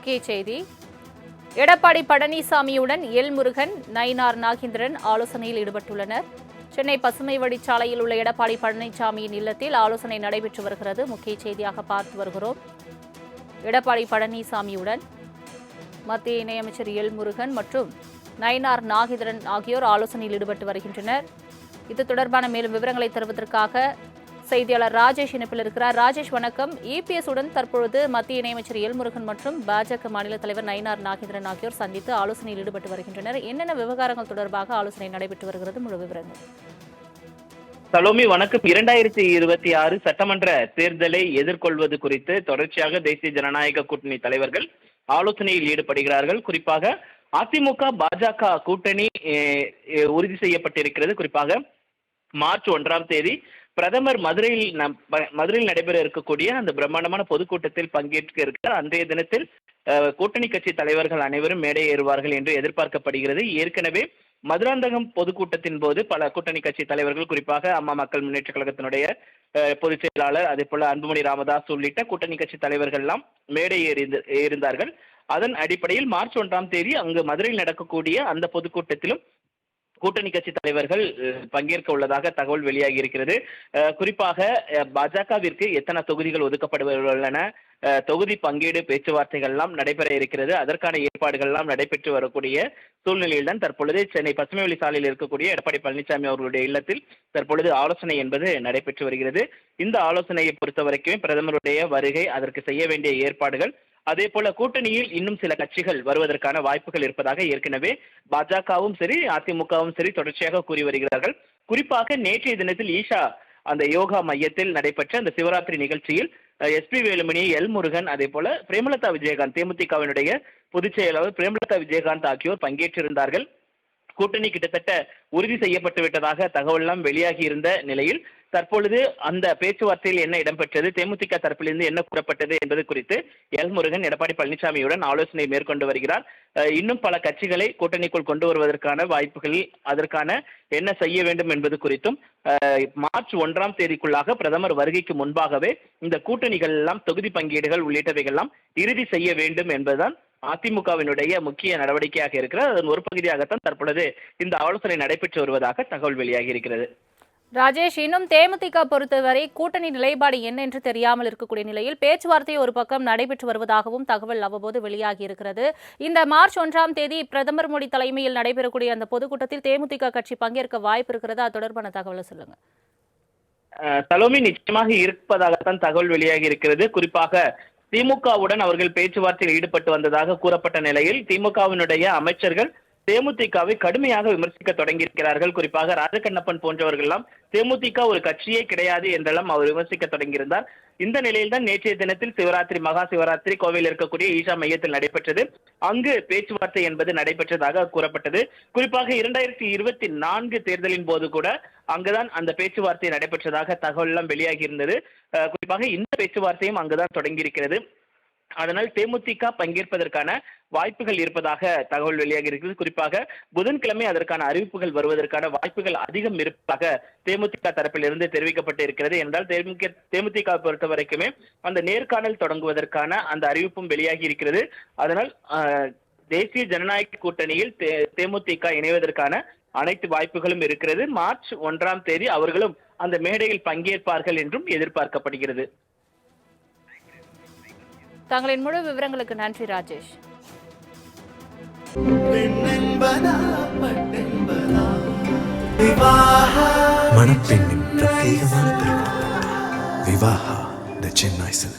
முக்கிய செய்தி. எடப்பாடி பழனிசாமியுடன் எல் முருகன், நயினார் நாகேந்திரன் ஆலோசனையில் ஈடுபட்டுள்ளனர். சென்னை பசுமை வழிச்சாலையில் உள்ள எடப்பாடி பழனிசாமியின் இல்லத்தில் ஆலோசனை நடைபெற்று வருகிறது. முக்கிய செய்தியாக பார்த்து வருகிறோம். எடப்பாடி பழனிசாமியுடன் மத்திய இணையமைச்சர் எல் முருகன் மற்றும் நயினார் நாகேந்திரன் ஆகியோர் ஆலோசனையில் ஈடுபட்டு வருகின்றனர். இது தொடர்பான மேலும் விவரங்களை தருவதற்காக செய்தியாளர் ராஜேஷ் இணைப்பில் இருக்கிறார். ராஜேஷ், வணக்கம். இபிஎஸ் உடன் தற்பொழுது மத்திய இணையமைச்சர் எல் முருகன் மற்றும் பாஜக மாநில தலைவர் நயினார் நாகேந்திரன் ஆகியோர் சந்தித்து ஆலோசனையில் ஈடுபட்டு வருகின்றனர். என்னென்ன விவகாரங்கள் தொடர்பாக ஆலோசனை நடைபெற்று வருகிறது? முழு விவரங்கள். சலோமி, வணக்கம். 2026 சட்டமன்ற தேர்தலை எதிர்கொள்வது குறித்து தொடர்ச்சியாக தேசிய ஜனநாயக கூட்டணி தலைவர்கள் ஆலோசனையில் ஈடுபடுகிறார்கள். குறிப்பாக அதிமுக பாஜக கூட்டணி உறுதி செய்யப்பட்டிருக்கிறது. குறிப்பாக மார்ச் 1ஆம் தேதி பிரதமர் மதுரையில் நடைபெற இருக்கக்கூடிய அந்த பிரம்மாண்டமான பொதுக்கூட்டத்தில் பங்கேற்க இருக்கிறார். அன்றைய தினத்தில் கூட்டணி கட்சி தலைவர்கள் அனைவரும் மேடை ஏறுவார்கள் என்று எதிர்பார்க்கப்படுகிறது. ஏற்கனவே மதுராந்தகம் பொதுக்கூட்டத்தின் போது பல கூட்டணி கட்சி தலைவர்கள், குறிப்பாக அம்மா மக்கள் முன்னேற்ற கழகத்தினுடைய பொதுச் செயலாளர், அதே போல அன்புமணி ராமதாஸ் உள்ளிட்ட கூட்டணி கட்சி தலைவர்கள் எல்லாம் மேடை இருந்தார்கள். அதன் அடிப்படையில் மார்ச் 1ஆம் தேதி அங்கு மதுரையில் நடக்கக்கூடிய அந்த பொதுக்கூட்டத்திலும் கூட்டணி கட்சி தலைவர்கள் பங்கேற்க உள்ளதாக தகவல் வெளியாகி இருக்கிறது. குறிப்பாக பாஜகவிற்கு எத்தனை தொகுதிகள் ஒதுக்கப்படுள்ளன, தொகுதி பங்கீடு பேச்சுவார்த்தைகள் எல்லாம் நடைபெற இருக்கிறது. அதற்கான ஏற்பாடுகள் எல்லாம் நடைபெற்று வரக்கூடிய சூழ்நிலையில்தான் தற்பொழுது சென்னை பசுமை வழி சாலையில் இருக்கக்கூடிய எடப்பாடி பழனிசாமி அவர்களுடைய இல்லத்தில் தற்பொழுது ஆலோசனை என்பது நடைபெற்று வருகிறது. இந்த ஆலோசனையை பொறுத்த வரைக்கும் பிரதமருடைய வருகை, அதற்கு செய்ய வேண்டிய ஏற்பாடுகள், அதே போல கூட்டணியில் இன்னும் சில கட்சிகள் வருவதற்கான வாய்ப்புகள் இருப்பதாக ஏற்கனவே பாஜகவும் சரி அதிமுகவும் சரி தொடர்ச்சியாக கூறி வருகிறார்கள். குறிப்பாக நேற்றைய தினத்தில் ஈஷா அந்த யோகா மையத்தில் நடைபெற்ற அந்த சிவராத்திரி நிகழ்ச்சியில் SP வேலுமணி, எல் முருகன், அதே போல பிரேமலதா விஜயகாந்த், தேமுதிகவினுடைய பொதுச் செயலாளர் பிரேமலதா விஜயகாந்த் ஆகியோர் பங்கேற்றிருந்தார்கள். கூட்டணி கிட்டத்தட்ட உறுதி செய்யப்பட்டு விட்டதாக தகவல் எல்லாம் வெளியாகி இருந்த நிலையில் தற்பொழுது அந்த பேச்சுவார்த்தையில் என்ன இடம்பெற்றது, தேமுதிக தரப்பிலிருந்து என்ன கூறப்பட்டது என்பது குறித்து எல் முருகன் எடப்பாடி பழனிசாமியுடன் ஆலோசனை மேற்கொண்டு வருகிறார். இன்னும் பல கட்சிகளை கூட்டணிக்குள் கொண்டு வருவதற்கான வாய்ப்புகள், அதற்கான என்ன செய்ய வேண்டும் என்பது குறித்தும் மார்ச் 1ஆம் தேதிக்குள்ளாக பிரதமர் வருகைக்கு முன்பாகவே இந்த கூட்டணிகள் எல்லாம் தொகுதி பங்கீடுகள் உள்ளிட்டவைகள் எல்லாம் இறுதி செய்ய வேண்டும் என்பதுதான் அதிமுகவினுடைய முக்கிய நடவடிக்கையாக இருக்கிறது. அதன் ஒரு பகுதியாகத்தான் தற்பொழுது இந்த ஆலோசனை நடைபெற்று வருவதாக தகவல் வெளியாகி இருக்கிறது. ராஜேஷ், இன்னும் தேமுதிக பொறுத்தவரை கூட்டணி நிலைப்பாடு என்ன என்று தெரியாமல் இருக்கக்கூடிய நிலையில் பேச்சுவார்த்தை ஒரு பக்கம் நடைபெற்று வருவதாகவும் தகவல் அவ்வப்போது வெளியாகி இருக்கிறது. இந்த மார்ச் 1ஆம் தேதி பிரதமர் மோடி தலைமையில் நடைபெறக்கூடிய அந்த பொதுக்கூட்டத்தில் தேமுதிக கட்சி பங்கேற்க வாய்ப்பு இருக்கிறது. அது தொடர்பான தகவலை சொல்லுங்க. சலோமி, நிச்சயமாக இருப்பதாகத்தான் தகவல் வெளியாகி இருக்கிறது. குறிப்பாக திமுகவுடன் அவர்கள் பேச்சுவார்த்தையில் ஈடுபட்டு வந்ததாக கூறப்பட்ட நிலையில் திமுகவினுடைய அமைச்சர்கள் தேமுதிகவை கடுமையாக விமர்சிக்க தொடங்கியிருக்கிறார்கள். குறிப்பாக ராஜகண்ணப்பன் போன்றவர்கள் எல்லாம் தேமுதிக ஒரு கட்சியே கிடையாது என்றெல்லாம் அவர் விமர்சிக்க தொடங்கியிருந்தார். இந்த நிலையில்தான் நேற்றைய தினத்தில் சிவராத்திரி, மகா சிவராத்திரி கோவையில் இருக்கக்கூடிய ஈஷா மையத்தில் நடைபெற்றது. அங்கு பேச்சுவார்த்தை என்பது நடைபெற்றதாக கூறப்பட்டது. குறிப்பாக 2024 தேர்தலின் போது கூட அங்குதான் அந்த பேச்சுவார்த்தை நடைபெற்றதாக தகவல் எல்லாம் வெளியாகி இருந்தது. குறிப்பாக இந்த பேச்சுவார்த்தையும் அங்குதான் தொடங்கியிருக்கிறது. அதனால் தேமுதிக பங்கேற்பதற்கான வாய்ப்புகள் இருப்பதாக தகவல் வெளியாகி இருக்கிறது. குறிப்பாக புதன்கிழமை அதற்கான அறிவிப்புகள் வருவதற்கான வாய்ப்புகள் அதிகம் இருப்பதாக தேமுதிக தரப்பிலிருந்து தெரிவிக்கப்பட்டு இருக்கிறது. என்றால் தேமுதிக பொறுத்த வரைக்குமே அந்த நேர்காணல் தொடங்குவதற்கான அந்த அறிவிப்பும் வெளியாகி இருக்கிறது. அதனால் தேசிய ஜனநாயக கூட்டணியில் தேமுதிக இணைவதற்கான அனைத்து வாய்ப்புகளும் இருக்கிறது. மார்ச் 1ஆம் தேதி அவர்களும் அந்த மேடையில் பங்கேற்பார்கள் என்றும் எதிர்பார்க்கப்படுகிறது. தங்களின் முழு விவரங்களுக்கு நன்றி ராஜேஷ். மணப்பெண்ணின் பிரத்யேகமான திருமணம் விவாஹா தி சென்னை சில்க்ஸ்.